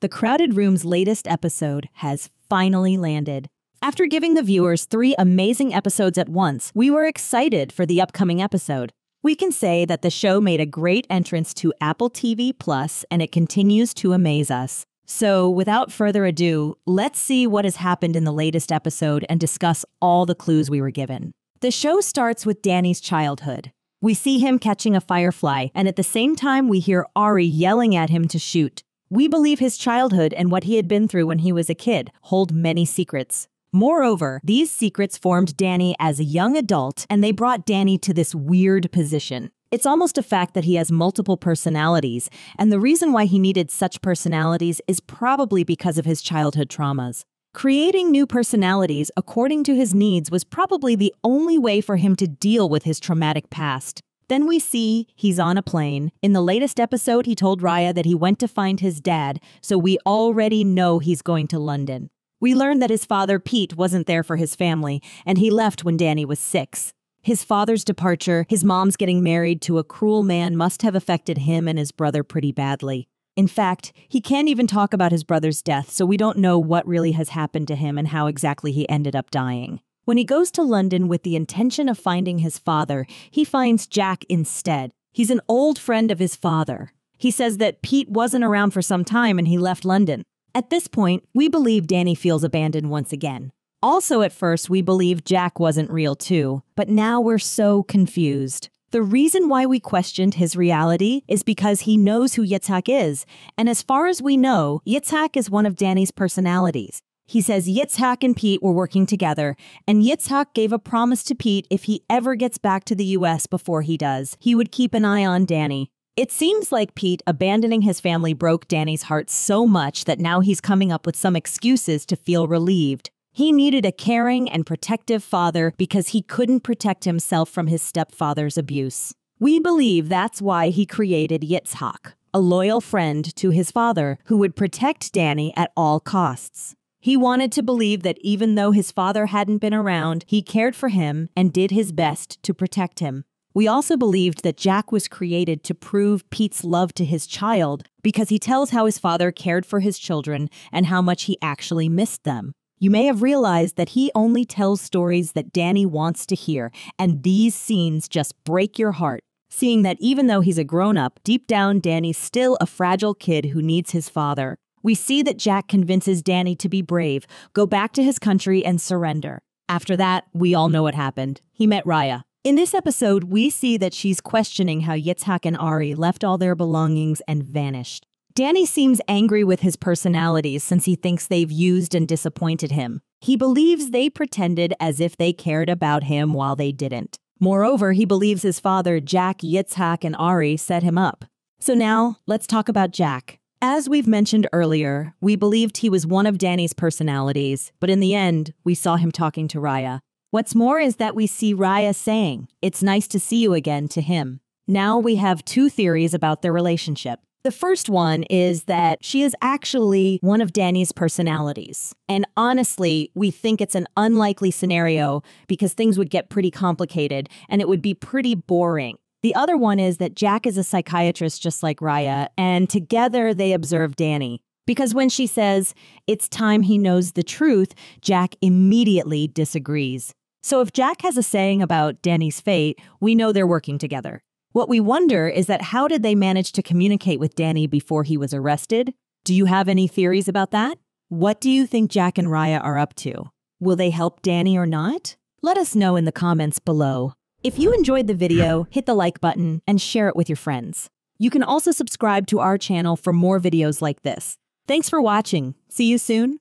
The Crowded Room's latest episode has finally landed. After giving the viewers 3 amazing episodes at once, we were excited for the upcoming episode. We can say that the show made a great entrance to Apple TV Plus, and it continues to amaze us. So, without further ado, let's see what has happened in the latest episode and discuss all the clues we were given. The show starts with Danny's childhood. We see him catching a firefly, and at the same time we hear Ari yelling at him to shoot. We believe his childhood and what he had been through when he was a kid hold many secrets. Moreover, these secrets formed Danny as a young adult, and they brought Danny to this weird position. It's almost a fact that he has multiple personalities, and the reason why he needed such personalities is probably because of his childhood traumas. Creating new personalities according to his needs was probably the only way for him to deal with his traumatic past. Then we see he's on a plane. In the latest episode, he told Raya that he went to find his dad, so we already know he's going to London. We learn that his father, Pete, wasn't there for his family, and he left when Danny was 6. His father's departure, his mom's getting married to a cruel man must have affected him and his brother pretty badly. In fact, he can't even talk about his brother's death, so we don't know what really has happened to him and how exactly he ended up dying. When he goes to London with the intention of finding his father, he finds Jack instead. He's an old friend of his father. He says that Pete wasn't around for some time and he left London. At this point, we believe Danny feels abandoned once again. Also, at first, we believed Jack wasn't real too, but now we're so confused. The reason why we questioned his reality is because he knows who Yitzhak is, and as far as we know, Yitzhak is one of Danny's personalities. He says Yitzhak and Pete were working together, and Yitzhak gave a promise to Pete if he ever gets back to the US before he does, he would keep an eye on Danny. It seems like Pete abandoning his family broke Danny's heart so much that now he's coming up with some excuses to feel relieved. He needed a caring and protective father because he couldn't protect himself from his stepfather's abuse. We believe that's why he created Yitzhak, a loyal friend to his father who would protect Danny at all costs. He wanted to believe that even though his father hadn't been around, he cared for him and did his best to protect him. We also believed that Jack was created to prove Pete's love to his child because he tells how his father cared for his children and how much he actually missed them. You may have realized that he only tells stories that Danny wants to hear, and these scenes just break your heart. Seeing that even though he's a grown-up, deep down Danny's still a fragile kid who needs his father. We see that Jack convinces Danny to be brave, go back to his country, and surrender. After that, we all know what happened. He met Raya. In this episode, we see that she's questioning how Yitzhak and Ari left all their belongings and vanished. Danny seems angry with his personalities since he thinks they've used and disappointed him. He believes they pretended as if they cared about him while they didn't. Moreover, he believes his father, Jack, Yitzhak, and Ari set him up. So now, let's talk about Jack. As we've mentioned earlier, we believed he was one of Danny's personalities, but in the end, we saw him talking to Raya. What's more is that we see Raya saying, "It's nice to see you again," to him. Now we have 2 theories about their relationship. The first one is that she is actually one of Danny's personalities. And honestly, we think it's an unlikely scenario because things would get pretty complicated and it would be pretty boring. The other one is that Jack is a psychiatrist just like Raya, and together they observe Danny. Because when she says, "It's time he knows the truth," Jack immediately disagrees. So if Jack has a saying about Danny's fate, we know they're working together. What we wonder is that how did they manage to communicate with Danny before he was arrested? Do you have any theories about that? What do you think Jack and Raya are up to? Will they help Danny or not? Let us know in the comments below. If you enjoyed the video, hit the like button and share it with your friends. You can also subscribe to our channel for more videos like this. Thanks for watching. See you soon.